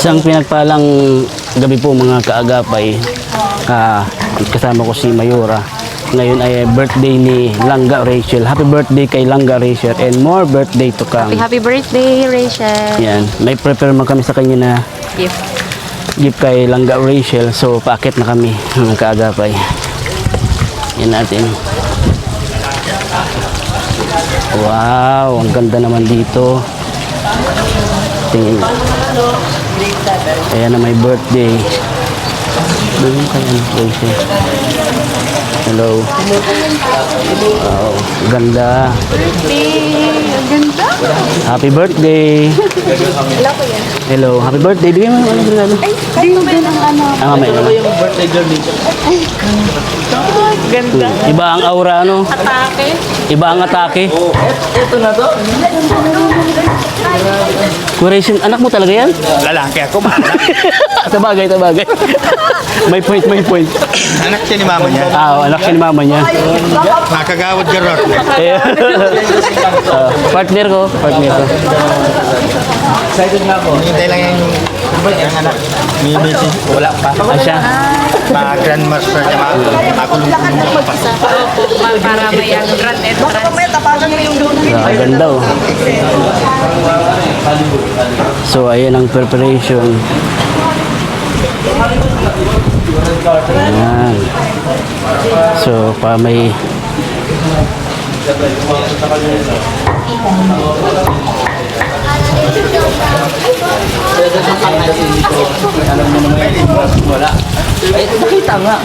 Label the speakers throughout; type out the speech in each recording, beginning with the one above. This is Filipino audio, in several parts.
Speaker 1: Isang pinagpalang gabi po mga kaagapay. Kasama ko si Mayura. Ngayon ay birthday ni Langga Rachel. Happy birthday kay Langga Rachel and more birthday to come.
Speaker 2: Happy birthday, Rachel.
Speaker 1: Yan, may prepare man kami sa kanya na gift kay Langga Rachel. So paakit na kami mga kaagapay. Yan natin. Wow, ang ganda naman dito. Tingin. Ayan na may birthday. Doon kayo, Rachel. Hello. Wow, ganda.
Speaker 2: Birthday! Ang ganda!
Speaker 1: Happy birthday. Hello, happy birthday. Bigyan mo ng regalo.
Speaker 2: Ay, kayo ba ang ano?
Speaker 1: May ano.
Speaker 3: Yung birthday girl dito.
Speaker 2: Ganda.
Speaker 1: Iba ang aura, ano?
Speaker 2: Atake.
Speaker 1: Iba ang atake.
Speaker 3: Ito na to.
Speaker 1: Kuresin, anak mo talaga yan?
Speaker 3: Lalaki ako, maanak.
Speaker 1: Tabagay. May point.
Speaker 3: Anak siya ni mama niya.
Speaker 1: Anak siya ni mama niya.
Speaker 3: Nakagawad ka ron.
Speaker 1: Eh, partner ko.
Speaker 3: Excited nga ako. Hintay lang yung anak. May busy. Wala pa.
Speaker 1: Asya.
Speaker 3: Grandmaster niya makulong pa.
Speaker 2: Para may grand entrance.
Speaker 1: Ganda oh. So ayan ang preparation. Ayan. So pa may
Speaker 3: Nakita nga.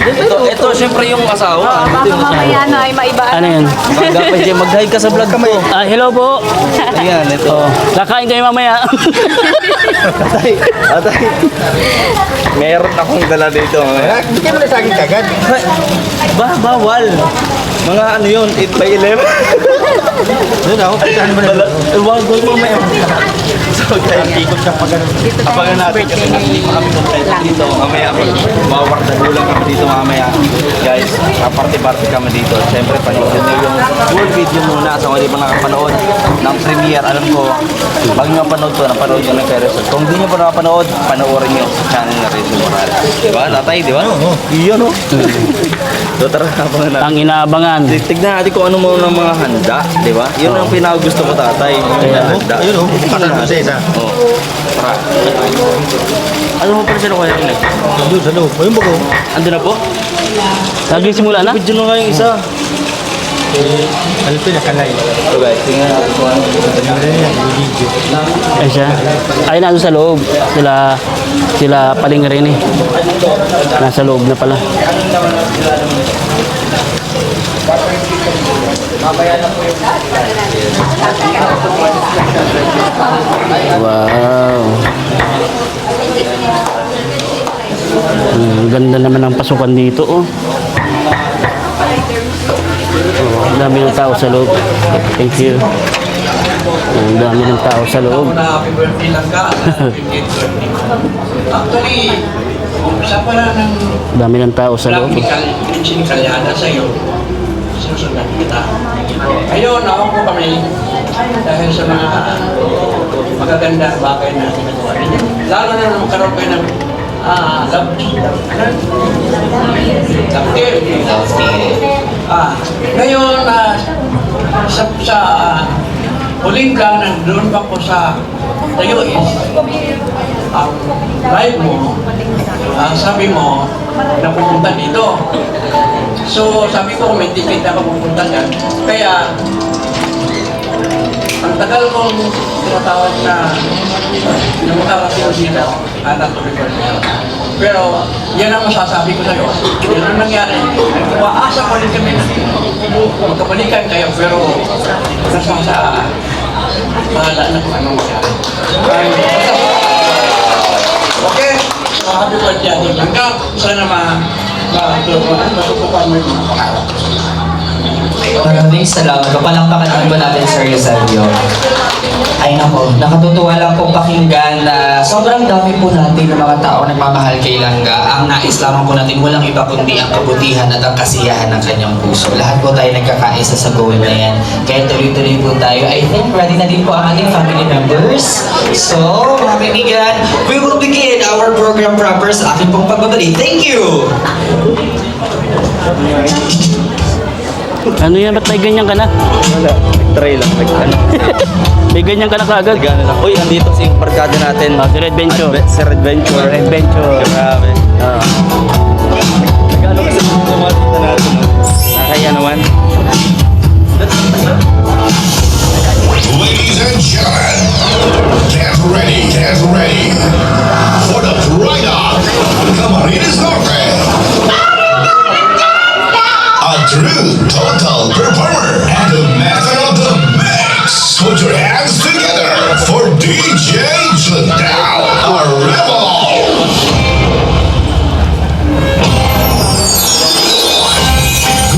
Speaker 3: Ito syempre yung asawa.
Speaker 2: Baka mamaya na ay maiba.
Speaker 1: ano yan?
Speaker 3: Dapat siya mag-hi ka sa vlog ko.
Speaker 1: Hello po.
Speaker 3: Ayan, ito.
Speaker 1: Oh, kakain kayo mamaya.
Speaker 3: Atay. Meron akong dala dito. Hindi ka na sa akin kagad. Bawal. Mga ano yun, 8 by 11. Doon ako, pisahan mo na. Huwag mo mamaya. So guys, ikot ka pa ganun. Abangan natin kasi hindi pa kami complete dito. Mamaya, mawardagulang kami dito mamaya. Guys, party kami dito. Siyempre, panoorin nyo yung full video muna sa mga di pa nakapanood ng premiere. Alam ko, pag napanood to, napanood nyo ng Peresol. Kung hindi nyo pa nakapanood, panoorin nyo sa channel na Rachel Morales. Diba, tatay? Diba? Oo. Iyan o. So tara, abangan natin.
Speaker 1: Ang inaabangan.
Speaker 3: Tignan natin kung ano mo ng mga handa, di ba? Yun ang pinakagusto ko, tatay. Yung handa. Ayun o, kasal mo sa isa. Oo. Tara. Ano mo pala siya kuya rin? Doon sa loob. Ayun ba ko? Ando na po?
Speaker 1: Lagi simula na?
Speaker 3: Video na nga yung isa. Ano ito nakalay? So guys, tingnan natin kung ano. Video.
Speaker 1: Ay siya. Ay nandun sa loob. Sila paling rin eh. Nasa loob na pala. Wow. Ganda naman ang pasukan dito oh. Ang dami ng tao sa loob. Thank you. Ang dami ng tao sa loob.
Speaker 4: Happy birthday lang ka. Actually, sa pala ng
Speaker 1: Dami ng tao sa loob.
Speaker 4: sinikalyada sa iyo, susundan kita. Ngayon, ako po kami dahil sa mga magaganda bagay na ginagawa ninyo. Lalo na nung magkaroon kayo ng love team. Ngayon, sa huling ka, nandun pa po sa tayo is ang live mo, sabi mo na pupunta dito. So sabi ko, may ticket ako pupunta dyan. Kaya ang tagal kong tumatawag na nakarating dito, natuloy ko rin. Pero yan ang masasabi ko sa'yo. Yan ang nangyari. Umaasa pa rin kami na magkabalikan kayo, pero nasa sa bahala na kung anong mangyari. Okay? So, happy birthday ating Langga. Sana matutupan mo yung mga pangarap.
Speaker 5: Maraming salamat. Kapalakpakan naman po natin, Sir Eusebio. Ay nako, nakatutuwa lang pong pakinggan na sobrang dami po natin ng mga tao nagmamahal kay Langga. Ang nais lamang po natin walang iba kundi ang kabutihan at ang kasiyahan ng kanyang puso. Lahat po tayo nagkakaisa sa goal na yan. Kaya tuloy-tuloy po tayo. I think ready na din po ang ating family members. So, mga kaibigan, we will begin our program proper sa aking pong pagbabalik. Thank you!
Speaker 1: Ano yan? Ba't may ganyan ka na?
Speaker 3: Wala. Nag-try lang.
Speaker 1: May ganyan ka na kaagad?
Speaker 3: Gano'n lang. Uy, andito si barkada natin.
Speaker 1: Si Red Venture.
Speaker 3: Sir Adventure.
Speaker 1: Adventure.
Speaker 3: Grabe.
Speaker 1: Ah.
Speaker 3: Nag-ano kasi mga mga natin. Nakaya naman.
Speaker 6: Ladies and gentlemen, get ready for the Pride of Camarines Norte. A true total performer and the master of the mix. Put your hands together for DJ Jadal, a rebel.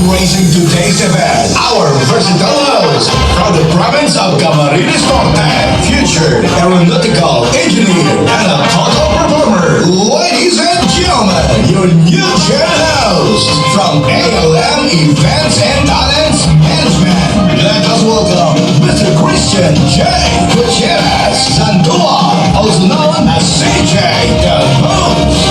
Speaker 6: Gracing today's event, our versatile host from the province of Camarines Norte, featured aeronautical engineer and a total performer. Ladies and gentlemen, your new channel host from ALM Events and Talents Management. Let us welcome Mr. Christian J. Gutierrez Sandua, also known as CJ the Host.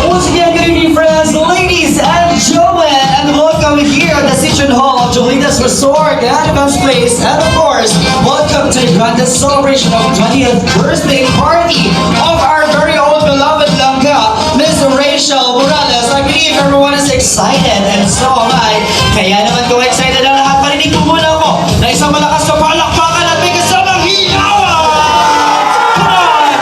Speaker 5: Once again, good evening, friends, ladies and gentlemen, and welcome here at the Citron Hall of Jolitas Resort and Events Place, and of course, welcome to the grandest celebration of 20th birthday party of our very own beloved Langga, Miss Rachel Morales. I believe everyone is excited, and so am I. Kaya naman kung excited na lahat, parinig ko muna ako na isang malakas na palakpakan at may kasamang hiyawan! Come on!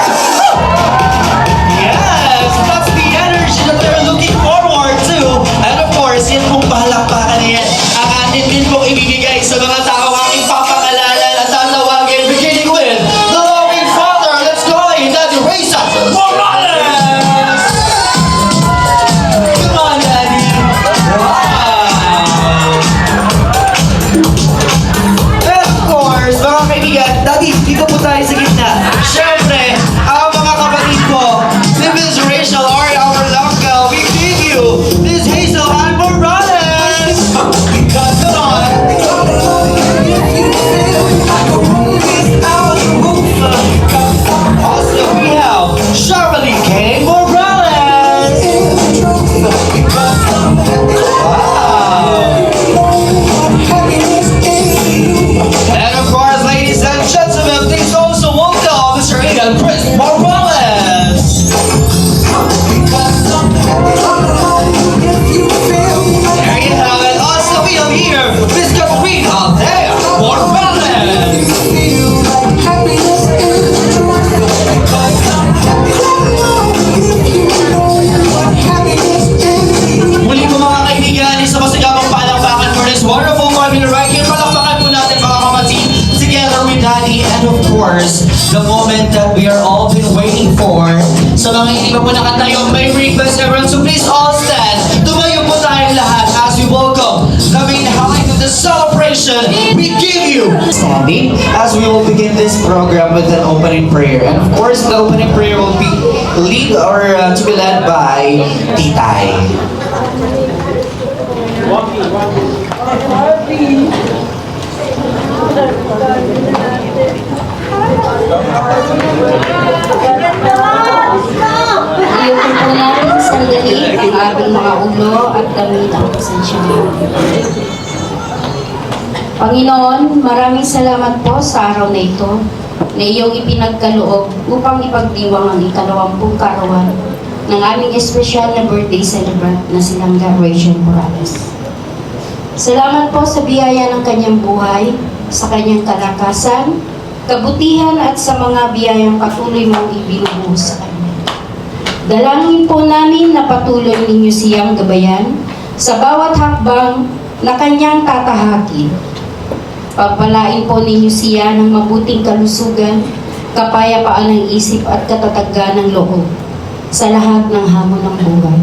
Speaker 5: Yes, that's the energy that they're looking forward to. And of course, yan pong palakpakan na yan ang atin din pong ibibigay sa mga tao aking papangalanan at tatawagin, beginning with the loving father. Let's go ahead and raise up Morales! Come on, Daddy! Wow! And of course, mga kaibigan, Daddy, dito po tayo sa gitna. Siyempre, ang mga kapatid ko, si Miss Rachel or our Langga, we give you Miss Hazel and Morales! Because come on! Also, we have Charlie K. Morales! Wow! And of course, ladies and gentlemen, please also welcome Mr. Aidan Chris Morales! There you have it. Also, we have here Miss Katrina there, Morales! Muli po mga kaibigan, isa masigabang palakpakan for this wonderful family right here. Palakpakan po natin mga kapatid together with Daddy, and of course, the moment that we are all been waiting for. Sa mga hindi pa po nakatayo, may request everyone, so please all stand. Tumayo po tayong lahat as we welcome the main highlight of the celebration. We give you standing as we will begin this program with an opening prayer. And of course, the opening prayer will be to be led by Titay.
Speaker 7: Iyukin po natin sa sandali ang aming mga ulo at damit ang pasensyahan. Panginoon, maraming salamat po sa araw na ito na iyong ipinagkaloob upang ipagdiwang ang ika-20 karawan ng aming espesyal na birthday celebrant na si Langga Rachel Morales. Salamat po sa biyaya ng kanyang buhay, sa kanyang kalakasan, kabutihan at sa mga biyayang patuloy mong ibinubuhos sa kanya. Dalangin po namin na patuloy ninyo siyang gabayan sa bawat hakbang na kanyang tatahakin. Pagpalain po ninyo siya ng mabuting kalusugan, kapayapaan ng isip at katatagan ng loob sa lahat ng hamon ng buhay.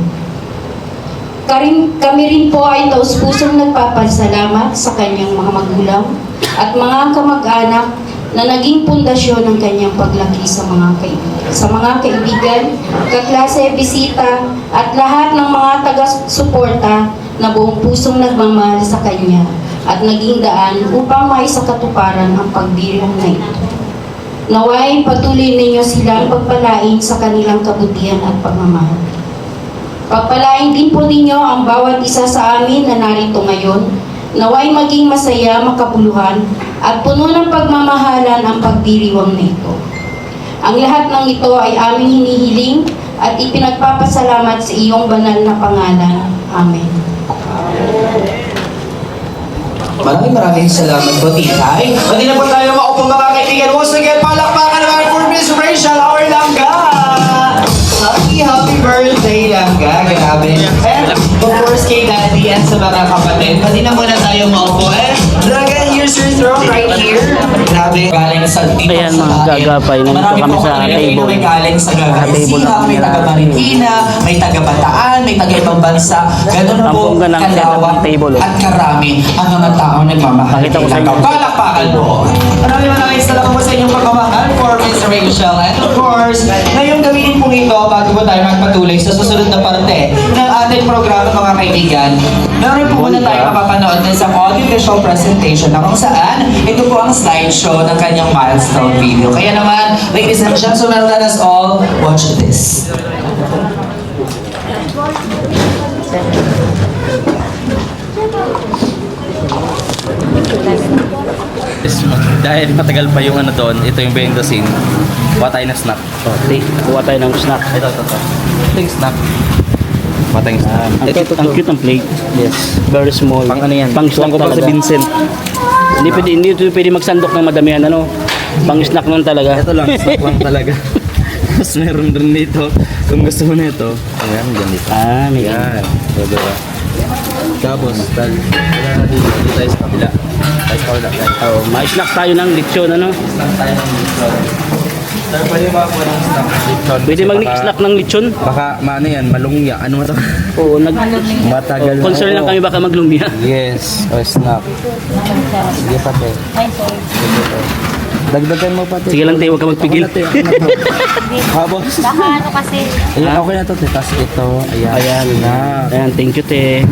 Speaker 7: Kami rin po ay taus-pusong nagpapasalamat sa kanyang mga magulang at mga kamag-anak na naging pundasyon ng kanyang paglaki sa mga kaibigan, kaklase, bisita, at lahat ng mga taga-suporta na buong pusong nagmamahal sa kanya at naging daan upang maisakatuparan ang pagdiriwang na ito. Naway patuloy ninyo silang pagpalain sa kanilang kabutihan at pagmamahal. Pagpalain din po ninyo ang bawat isa sa amin na narito ngayon. Naway maging masaya, makabuluhan, at puno ng pagmamahalan ang pagdiriwang na ito. Ang lahat ng ito ay aming hinihiling at ipinagpapasalamat sa iyong banal na pangalan. Amen.
Speaker 5: Maraming salamat po, Titay. Pwede na po tayo maupo mga kaibigan. Once again, palakpakan naman for Miss Rachel Orlanga. Happy birthday, Langga. Grabe. And of course, kay Daddy and sa mga kapatid. Pwede na muna tayo maupo. Langga, here's your throne right here. Grabe. Galing sa dito
Speaker 1: Ayan,
Speaker 5: sa
Speaker 1: mga
Speaker 5: lain.
Speaker 1: gagapay. Nandito
Speaker 5: Marami
Speaker 1: kami
Speaker 5: po
Speaker 1: sa
Speaker 5: kanila
Speaker 1: table.
Speaker 5: may galing sa
Speaker 1: Sa table
Speaker 5: Gagaysiha,
Speaker 1: na
Speaker 5: may
Speaker 1: nila.
Speaker 5: taga Marikina, may taga Bataan, may taga ibang bansa. Ganun
Speaker 1: Ang
Speaker 5: po
Speaker 1: bongga ng setup
Speaker 5: kalawak
Speaker 1: ng table, oh.
Speaker 5: at karami ang mga taong nagmamahal.
Speaker 1: Pakita ko sa inyo.
Speaker 5: Palakpakan po. Maraming salamat po sa inyong pagmamahal for Miss Rachel. And of course, ngayong gawin po ito, bago po tayo magpatuloy sa susunod na parte ng ating programa mga kaibigan, meron po muna tayo mapapanood ng isang audio-visual presentation na kung saan ito po ang slideshow ng kanyang milestone video. Kaya naman, ladies and gentlemen, let us all watch this.
Speaker 3: Dahil matagal pa yung ano doon, ito yung behind the scene. Kuha tayo ng snack.
Speaker 1: Okay, kuha tayo ng snack.
Speaker 3: Ito. Ito yung snack. Kuha tayo ng snack.
Speaker 1: Ang cute ng plate. Yes. Very small.
Speaker 3: Pang ano yan?
Speaker 1: Pang snack
Speaker 3: Ko pa si
Speaker 1: talaga.
Speaker 3: Vincent.
Speaker 1: Hindi ito pwede magsandok ng madamihan, ano? Pang snack lang talaga.
Speaker 3: Ito lang, snack lang talaga. Tapos meron rin dito. Kung gusto mo na ito, ayan, ganito.
Speaker 1: Ah, may
Speaker 3: Yan. So, diba? Tapos, wala na dito. Dito tayo sa kabila. Tayo sa kabila.
Speaker 1: Oh, ma-snack tayo ng lechon, ano?
Speaker 3: Snack tayo ng lechon. Sir, pwede makakuha ng snack ng lechon.
Speaker 1: Pwede
Speaker 3: Kasi
Speaker 1: mag-snack ng lechon?
Speaker 3: Baka, maano yan, malungya. Ano mo ito?
Speaker 1: Oo,
Speaker 3: Matagal na.
Speaker 1: concern lang kami baka maglumya.
Speaker 3: Yes, o snack. Sige pati. Dagdagan mo pati.
Speaker 1: Sige lang tayo, huwag ka magpigil.
Speaker 3: Habos.
Speaker 2: Baka ano kasi.
Speaker 3: Ayan, okay na to. Tapos ito, ayan.
Speaker 1: Ayan,
Speaker 3: Snack.
Speaker 1: ayan, thank you, te.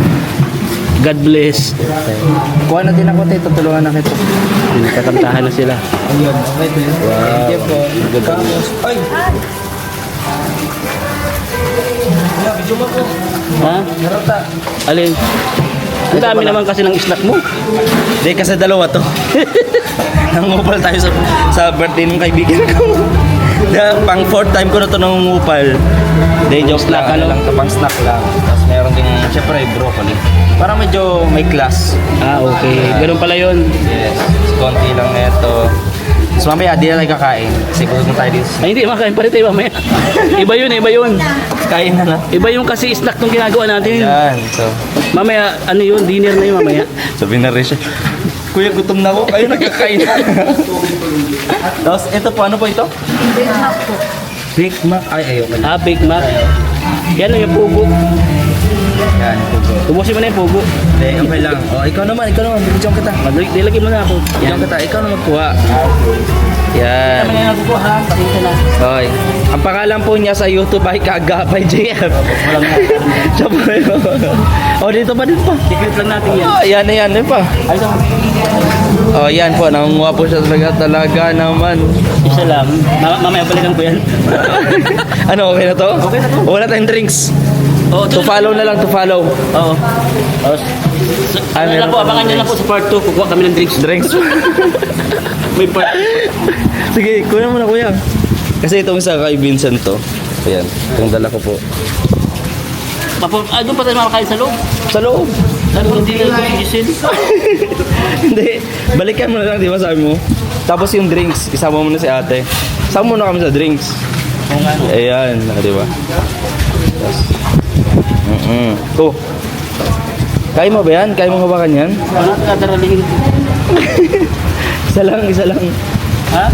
Speaker 1: God bless.
Speaker 3: Okay. Kuha na din ako, te. Tutulungan na kita.
Speaker 1: Nagkakantahan na sila.
Speaker 3: Ayun, okay, te. Thank you po. Tapos, ay! Wala, video mo po.
Speaker 1: Ha?
Speaker 3: Narata.
Speaker 1: Alin? Ang dami naman kasi ng snack mo.
Speaker 3: Hindi, kasi dalawa to. Nangungupal tayo sa birthday ng kaibigan ko. Pang fourth time ko na to nangungupal. Hindi, joke
Speaker 1: Snack,
Speaker 3: lang.
Speaker 1: ano?
Speaker 3: Lang to, pang snack lang. Tapos meron din, syempre, broccoli. Para medyo may class.
Speaker 1: Ah, okay. Ganun pala yun.
Speaker 3: Yes. Konti lang na ito. Tapos mamaya, di na tayo kakain. Kasi gusto tayo din.
Speaker 1: Ay, hindi, makain pa rin tayo mamaya. Iba yun, iba yun.
Speaker 3: Kain na na.
Speaker 1: Iba yung kasi snack nung ginagawa natin.
Speaker 3: Yan. So,
Speaker 1: Mamaya, ano yun, dinner na yun mamaya.
Speaker 3: sabi na rin siya, Kuya, gutom na ako. Kayo nagkakain. Tapos, ito po, ano po ito? Big Mac. Ay, ayoko na.
Speaker 1: Ah, Big Mac. Yan lang yung pugo.
Speaker 3: Yan, pugo.
Speaker 1: Ubusin mo na yung pugo.
Speaker 3: Hindi, okay lang. O, ikaw naman. Bigyan kita.
Speaker 1: Dilagay mo na ako.
Speaker 3: Bigyan kita. Ikaw na magkuha. Yan.
Speaker 1: Kami na nagkukuha ha. Pasensya na.
Speaker 3: Okay. Ang pangalan po niya sa YouTube ay Kaagapay JF. Siya po yun. O, dito pa, dito pa.
Speaker 1: Secret lang natin yan.
Speaker 3: Oh, yan na yan. Yan pa.
Speaker 1: Ay, so,
Speaker 3: Oh, yan po. Nangunguha po siya talaga naman.
Speaker 1: isa lang. Mamaya balikan ko yan.
Speaker 3: Ano, okay na to?
Speaker 1: Okay na to.
Speaker 3: Wala tayong drinks.
Speaker 1: Oh,
Speaker 3: To follow na lang, to follow.
Speaker 1: Oo. Tapos, ano
Speaker 3: meron
Speaker 1: lang po,
Speaker 3: pa
Speaker 1: abangan nyo lang po sa part 2. Kukuha kami ng drinks.
Speaker 3: Drinks.
Speaker 1: May part.
Speaker 3: Sige, kuya mo na kuya. Kasi itong isa kay Vincent to. Ayan, itong dala ko po.
Speaker 1: Doon pa tayo makakain sa loob.
Speaker 3: Sa loob.
Speaker 1: Ano, hindi na ito gisin.
Speaker 3: Hindi, balikan mo na lang, di ba sabi mo? Tapos yung drinks, isama mo na si ate. Sama mo na kami sa drinks.
Speaker 1: Oo nga.
Speaker 3: Ayan, di ba? Yes. Oh. Kaya mo ba yan? Kaya mo hawakan yan?
Speaker 1: Ano natin nadaralihin?
Speaker 3: Isa lang.
Speaker 1: Ha?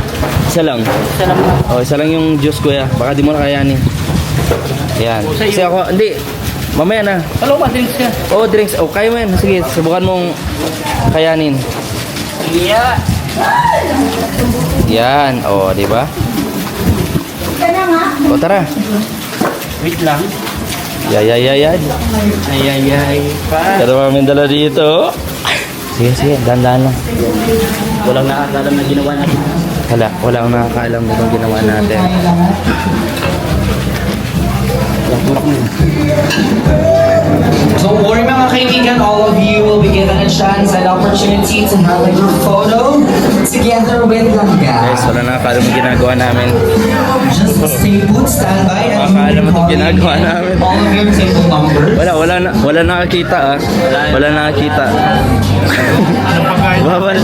Speaker 3: Isa lang.
Speaker 1: Isa lang na.
Speaker 3: Oh, isa lang yung juice kuya. Baka di mo na kayanin. Ayan.
Speaker 1: O, sa iyo.
Speaker 3: Kasi ako, hindi. Mamaya na.
Speaker 1: Hello, drinks ka.
Speaker 3: Oh, drinks. Oh, kaya mo yan. Sige, subukan mong kayanin.
Speaker 1: Yeah.
Speaker 3: Yan. Oh, di ba? O, tara.
Speaker 1: Wait lang.
Speaker 3: Yan.
Speaker 1: Ay.
Speaker 3: Pero mamin dala dito. Sige, dandan lang.
Speaker 1: Walang nakakalam na ginawa natin.
Speaker 3: Wala akong nakakaalam kung ginawa natin.
Speaker 5: Don't worry mga kaibigan, all of you will be given a chance and opportunity to have a group photo together with Langga.
Speaker 3: Guys, wala nakakaalam kung ginagawa namin.
Speaker 5: Just stay put, stand by, and
Speaker 3: Makakaalam
Speaker 5: we'll be
Speaker 3: mo itong
Speaker 5: calling
Speaker 3: ginagawa namin.
Speaker 5: all of your table numbers.
Speaker 3: Wala nakakita ah. Wala nakakita. Babal.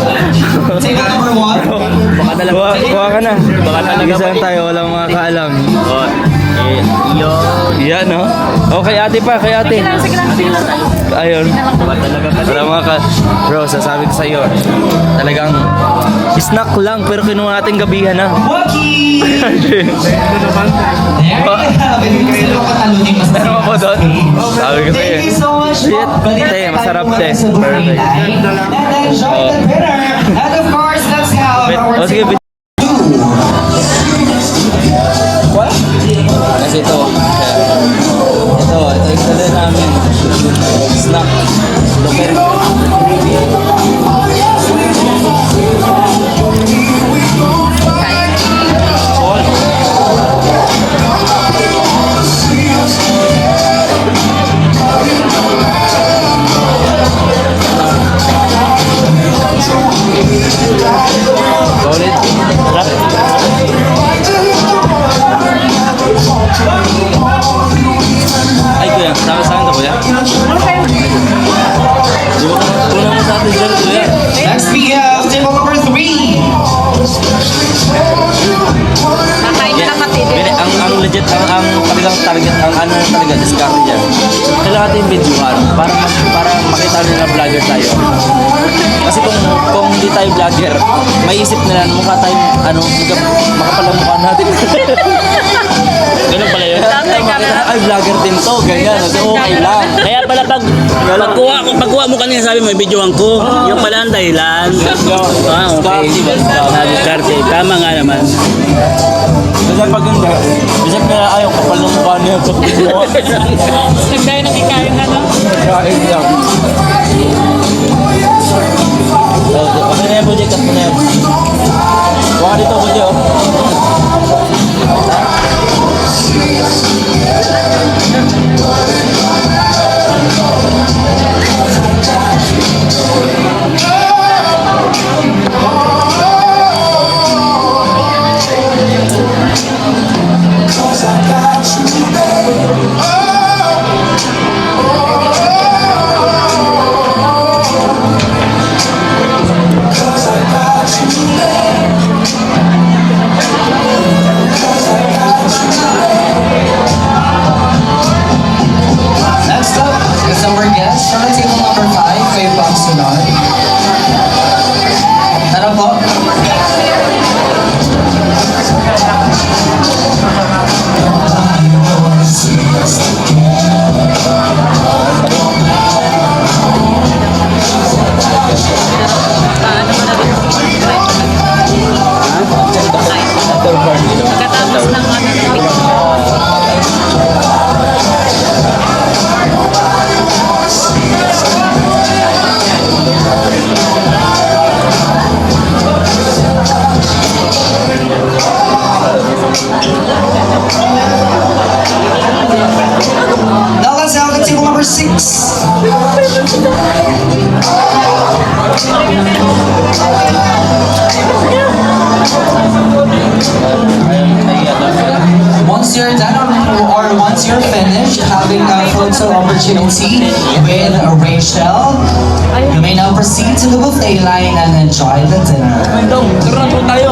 Speaker 5: Table number 1.
Speaker 1: Baka talaga.
Speaker 3: Kuha ka na.
Speaker 1: Baka talaga.
Speaker 3: Gisahan tayo, walang makakaalam.
Speaker 1: Oh, yun.
Speaker 3: Yan, no? Oh, kay ate pa, kay ate.
Speaker 2: Sige lang.
Speaker 3: Ayun.
Speaker 1: Baka talaga kasi.
Speaker 3: Para mga bro, sasabi ko sa'yo, talagang snack lang, pero kinuha natin gabihan na.
Speaker 5: Waki! There you have it. Sino ko talunin mas
Speaker 3: Ano mo doon? Sabi ko sa'yo.
Speaker 5: Thank you so much.
Speaker 3: Shit.
Speaker 5: Balik
Speaker 3: Te,
Speaker 5: tayo
Speaker 3: masarap,
Speaker 5: muna
Speaker 3: te.
Speaker 5: sa buhay
Speaker 3: Perfect.
Speaker 5: night. And enjoy the dinner. And of course, let's have our
Speaker 3: Oh, sige,
Speaker 5: table 2.
Speaker 3: Kasi ito yung dala namin. Snack. Local. Solid. Ay, kuya. Saan ka, kuya? Di ba kulang mo sa atin dyan, kuya?
Speaker 5: Next we have table number 3.
Speaker 2: Nakain na kapatid.
Speaker 3: Ang legit, ang talagang target, ang ano talaga, discard dyan. Kailangan natin videohan para makita nila na vlogger tayo. Kasi kung hindi tayo vlogger, may isip nila na mukha tayong, makapalang mukha natin. Ganun pala yun. Ay, vlogger din to, ganyan. So, okay lang.
Speaker 1: Kaya pala pagkuha mo kanina sabi mo, videohan ko. Yung pala ang dahilan. Ah, okay. Diskarte. Tama nga naman.
Speaker 3: Kasi pag hindi, bisip nila ayaw kapal ng mukha niya.
Speaker 2: Nagdaya ng ikain na lang.
Speaker 3: Kain lang. Okay na yan, Budi. Cut mo na yan. Kuha dito, Budi, oh.
Speaker 5: Next up is our guest from table number 5, kayo po ang sunod. Ano po?
Speaker 2: Pagkatapos ng
Speaker 5: Now let's have the table number 6. Once you're done or once you're finished having a photo opportunity with Rachel, you may now proceed to the buffet line and enjoy the dinner.
Speaker 3: Tara po tayo.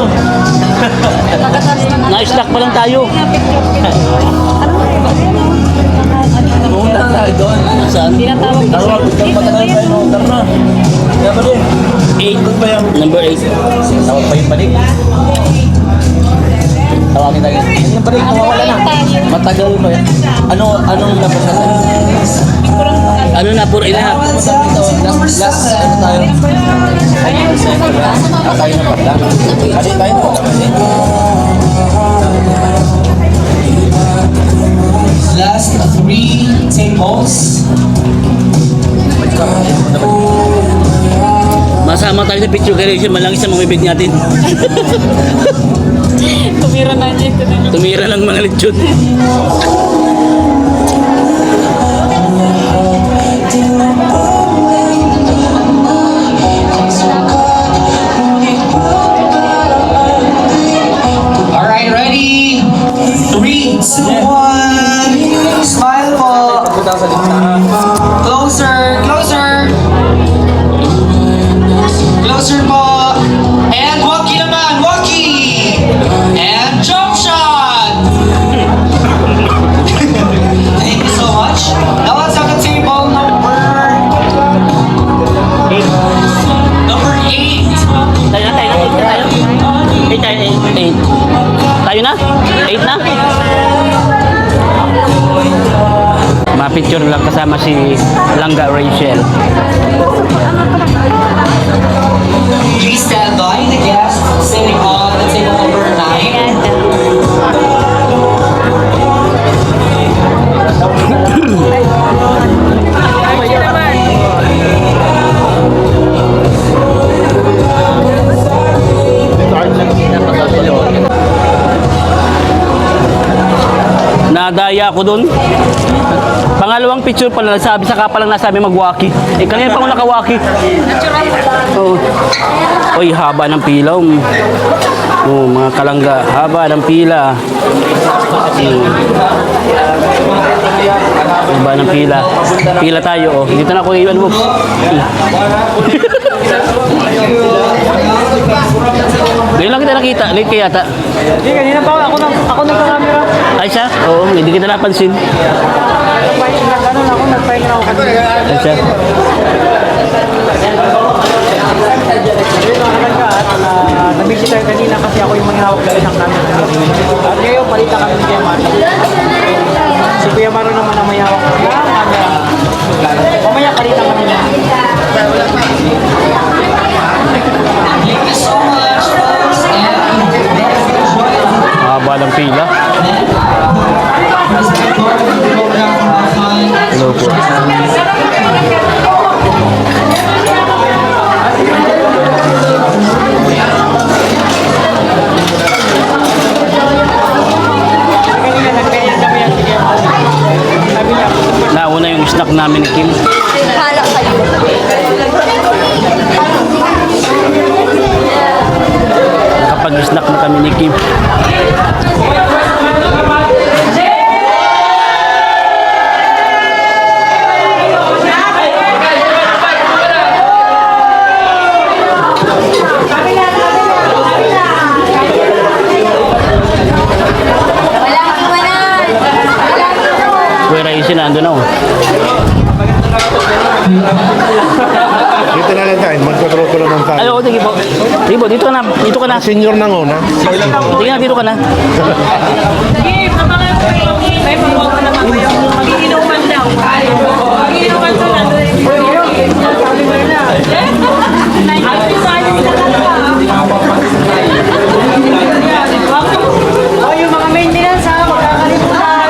Speaker 1: Na-snack pa lang tayo.
Speaker 3: Pumunta tayo doon.
Speaker 1: Saan?
Speaker 2: tinatawag ko
Speaker 3: Tawag, pagkatagal tayo. Tara na. Kaya ba din?
Speaker 1: 8. Number 8.
Speaker 3: Tawag pa yung balik. Tawagin tayo. Yung break, nawawala na. Matagal pa yan. Anong labas na tayo?
Speaker 1: Ano na, puro ina.
Speaker 3: Last, ano tayo? Tayo na pala. Kasi tayo na pala.
Speaker 5: Last 3 tables.
Speaker 1: Masama tayo sa picture creation, malangis sa mga bibig natin.
Speaker 2: Tumira na niya ito na.
Speaker 1: Tumira lang mga lechon.
Speaker 5: Alright, ready? 3, 2, 1. Smile po. Closer, closer. Closer po. And walkie naman, walkie. And jump shot. Thank you so much. Now let's have the table number 8.
Speaker 1: Tayo na, tayo. 8 tayo, 8. Tayo na? 8 na? Ma-picture lang kasama si Langga Rachel.
Speaker 5: Please stand by the guests sitting on the table number 9.
Speaker 1: Nadaya ako dun. Pangalawang picture pala nasabi, saka palang nasabi magwaki. Kanina pa ako nakawaki. Oo. Oy, haba ng pila. Mga kalangga, haba ng pila. Haba ng pila. Pila tayo, oh. Dito na ako iwan mo. Ngayon lang kita nakita, late kaya yata.
Speaker 2: Hindi, kanina pa ako nagka-camera.
Speaker 1: Ay siya? Oo, hindi kita napansin.
Speaker 2: Nagpahinga ako kanina.
Speaker 1: Ay siya?
Speaker 2: Nabisi tayo kanina kasi ako yung manghawak ng isang camera. At ngayon, palita kami ni Kuya Maro. Si Kuya Maro naman ang may hawak ng camera. Mamaya, palita kami niya.
Speaker 5: Thank you so much, folks. And
Speaker 1: Haba ng pila. Hello po.
Speaker 2: Kanina, nagpahinga kami yan si Kuya Maro. Sabi niya,
Speaker 1: Nauna yung snack namin ni Kim. Kapag snack na kami ni Kim. Kuya Raisi na, ando na oh.
Speaker 8: Dito na lang tayo, magkatropo naman tayo.
Speaker 1: Ay, oo, sige po. Sige po, dito ka na. Dito ka na.
Speaker 8: Senior na una.
Speaker 1: Sige na, dito ka na.
Speaker 2: may pagwawa naman kayo. Mag-iinuman daw. Mag-iinuman sa natin. Sabi mo na. Oh, yung mga maintenance ha, magkakalimutan.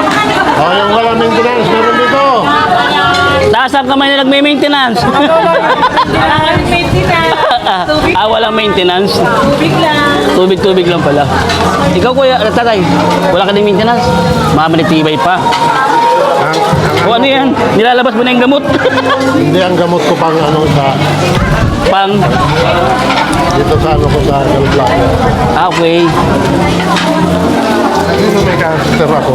Speaker 8: Oh, yung wala maintenance, meron dito.
Speaker 1: Taas ang kamay na nagme-maintenance.
Speaker 2: Tubig,
Speaker 1: Walang maintenance.
Speaker 2: tubig lang.
Speaker 1: Tubig-tubig lang pala. Ikaw kuya, tatay, wala ka din maintenance. Mamanitibay pa. O ano yan? Nilalabas mo na yung gamot.
Speaker 8: Hindi ang gamot ko pang ano sa
Speaker 1: Pang,
Speaker 8: dito sa ano ko sa Galplano.
Speaker 1: okay.
Speaker 8: Dito may cancer ako.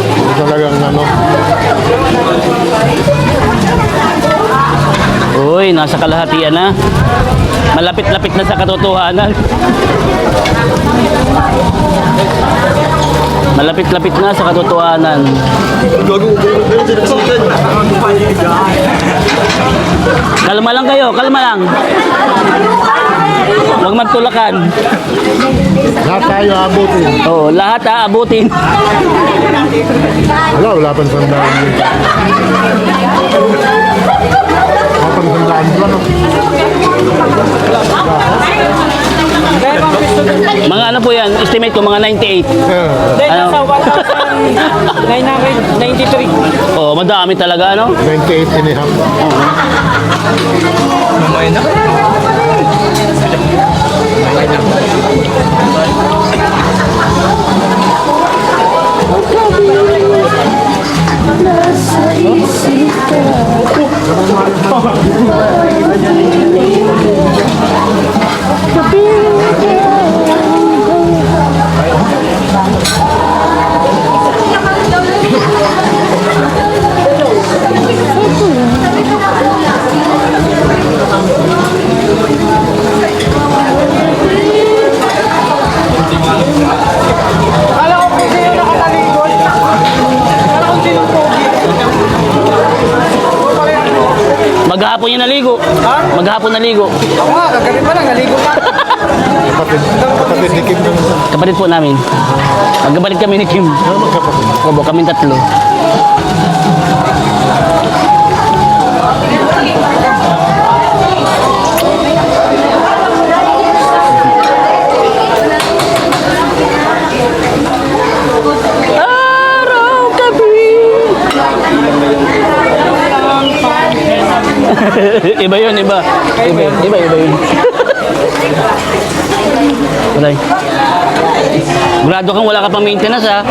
Speaker 8: Ito talagang ano.
Speaker 1: Uy, nasa kalahatian na. Malapit-lapit na sa katotohanan. Malapit-lapit na sa katotohanan. Kalma lang kayo, kalma lang. Huwag magtulakan.
Speaker 8: Lahat tayo abutin.
Speaker 1: Oo, lahat aabutin.
Speaker 8: Wala pang sandaan yun. Wala pang sandaan ba, no?
Speaker 1: Mga ano po yan, estimate ko mga 98.
Speaker 2: Then,
Speaker 1: Ano?
Speaker 2: nasa 1,993.
Speaker 1: Oo, madami talaga, ano?
Speaker 8: 98 and a half.
Speaker 3: Mamaya na.
Speaker 2: Akala ko kung sino nakatalikod. Akala ko sino pogi.
Speaker 1: Maghapon yung naligo.
Speaker 2: Ha?
Speaker 1: Maghapon naligo.
Speaker 2: Ako nga, kagaling pa lang, naligo pa.
Speaker 8: Kapatid ni Kim naman.
Speaker 1: Kapatid po namin. Magbabalik kami ni Kim.
Speaker 8: Ano magkapatid?
Speaker 1: Obo, kaming tatlo. Iba yun, iba. Iba yun. Patay. Grado kang wala ka pang maintenance, ha?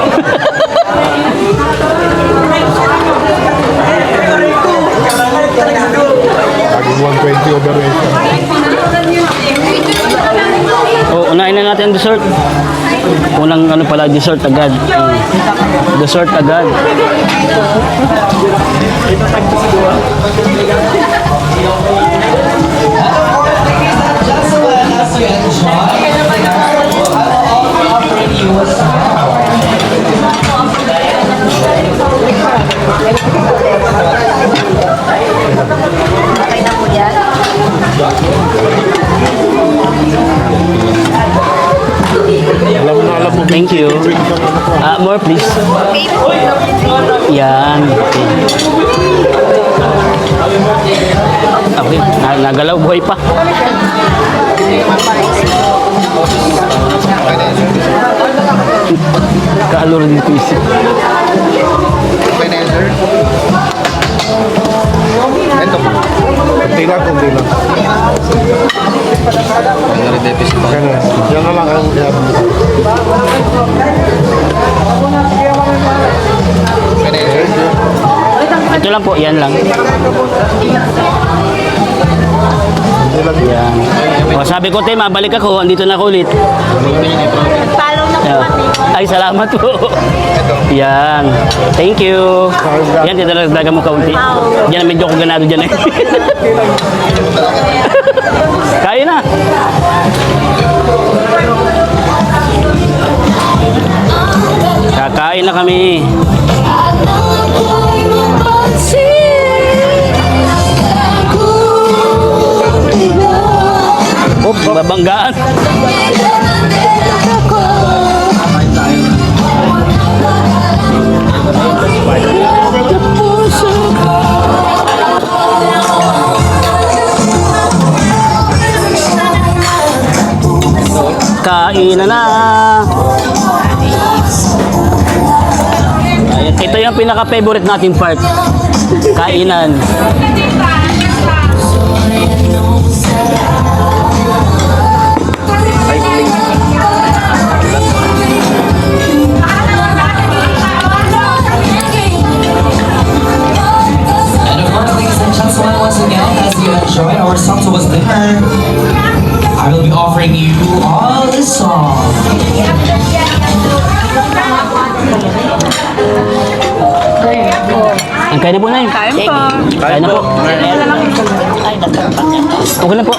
Speaker 8: Laging 120 over rate.
Speaker 1: Unahin na natin ang dessert. Unang ano pala, dessert agad. Dessert agad.
Speaker 5: Just so as you enjoy, I will offering you a song.
Speaker 8: Alam mo.
Speaker 1: Thank you. More please. Yan. Okay. Nagalaw, buhay pa. Kaalor dito isip.
Speaker 8: Kunti lang. Yan na. Yan na lang ang
Speaker 1: Ito lang po, yan lang. Yan. O, sabi ko, te, mabalik ako. Andito na ako ulit. Ay, salamat po. Yan. Thank you. Yan, tinaragdagan mo kaunti. Yan, medyo ako ganado dyan eh. Kaya na. Kakain na kami. Oh, babanggaan. Kain na. Ito yung pinaka-favorite nating part. Kainan.
Speaker 5: And of course, ladies and gentlemen, once again, as you enjoy our song to us dinner, I will be offering you all the songs.
Speaker 1: Ang kain na po na yun. Kain po. Kain na po. Okay na po.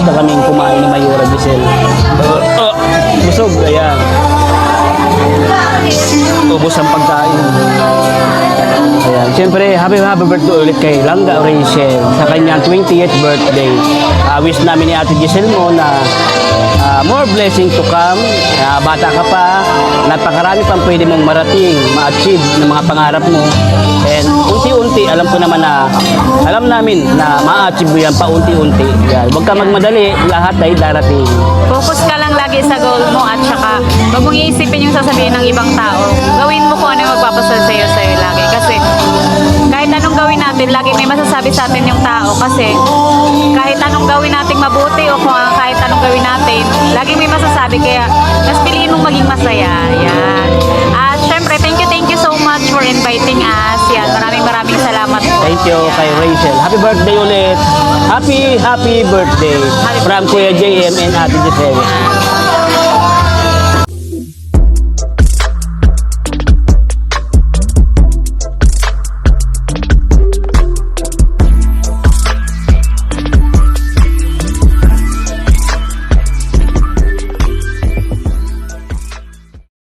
Speaker 1: na kaming kumain ni Mayura Giselle. Busog, ayan. Ubos ang pagkain. Ayan. Siyempre, happy birthday ulit kay Langga Rachel sa kanyang 20th birthday. Wish namin ni Ate Giselle mo na more blessing to come. Bata ka pa, napakarami pang pwede mong marating, ma-achieve ng mga pangarap mo. And unti-unti, alam namin na ma-achieve mo yan paunti-unti. Yan. Huwag ka magmadali, lahat ay darating.
Speaker 9: Focus ka lang lagi sa goal mo at saka huwag mong iisipin yung sasabihin ng ibang tao. Gawin mo kung ano yung magpapasal sa'yo lagi. Kasi kahit anong gawin natin, lagi may masasabi sa atin yung tao. Kasi kahit anong gawin natin mabuti o kung kahit anong gawin natin, lagi may masasabi. Kaya mas piliin mong maging masaya. Yan. At syempre, thank you so much for inviting us. Yan, maraming salamat po.
Speaker 1: Thank you kay Rachel. Happy birthday ulit. Happy birthday. From Kuya JM and Ate Giselle.